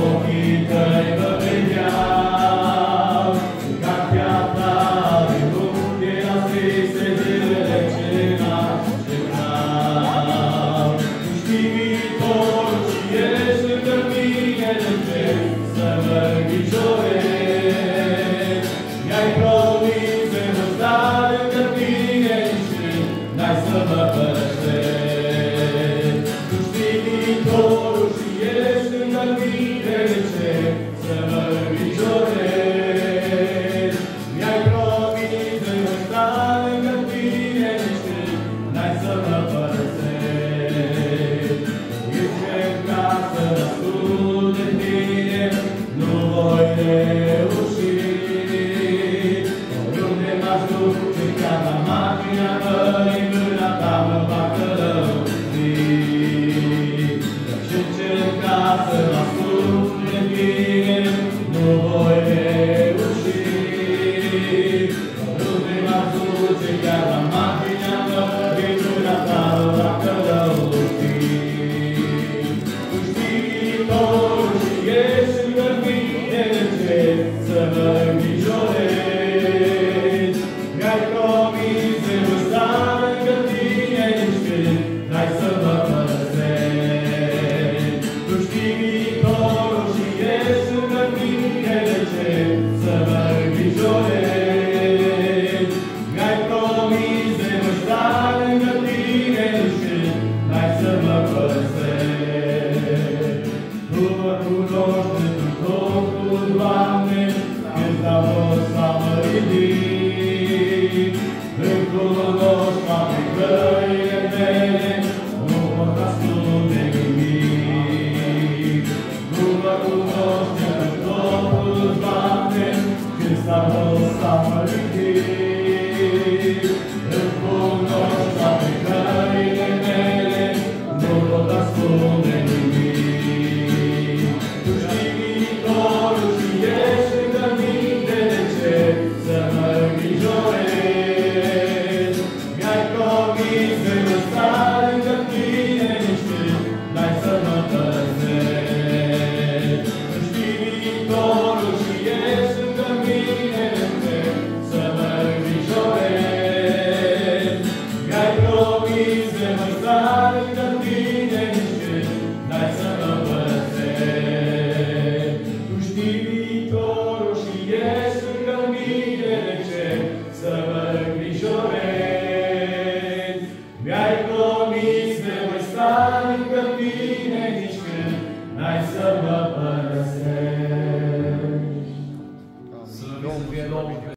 Ochii tăi vă vedeau, ca piatra de munte ascrise zilele ce n-așteptau. Tu știi viitorul și ești lângă mine de cer, să mă îngrijorezi. Mi-ai promis să mă sta lângă tine și n-ai să mă părăsești. Tu știi viitorul și ești lângă mine de cer, să mă îngrijorezi. Mi-ai promis să mă sta lângă tine și n-ai să mă părăsești. Ești în casă, ascult de tine, nu voi reuși. Oriunde m-aș duce, chiar la marginea mării, mâna ta mă va călăuzi. Și în casă, ascult de tine, nu voi reuși. Oriunde m-aș duce, chiar la marginea mării, mâna ta mă va călăuzi. Tu știi viitorul și ești lângă mine de cer, să mă îngrijorezi. Mi-ai promis să mă sta lângă tine și n-ai să mă părăsești. Tu știi viitorul și ești lângă mine de cer, să mă îngrijorezi. Mi-ai promis să mă sta lângă tine și n-ai să mă părăsești. Tu mă cunoști întru totul, Doamne, când am fost să mă ridic. Îmi cunoști toate căile mele, nu pot ascunde nimic. Tu mă cunoști întru totul, Doamne, când am fost să mă ridic. Îmi cunoști toate căile mele, nu pot ascunde nimic. Tu știi viitorul și ești lângă mine de cer, să mă îngrijorezi. Mi-ai promis să mă sta lângă tine și n-ai să mă părăsești. Tu știi viitorul și ești lângă mine de cer, să mă îngrijorezi. Mi-ai promis să mă sta lângă tine și n-ai să mă părăsești. Tu știi viitorul și ești lângă mine de cer, să mă îngrijorezi. Mi-ai promis să mă sta lângă tine nici când n-ai să mă părăsești. Să fie Domnul.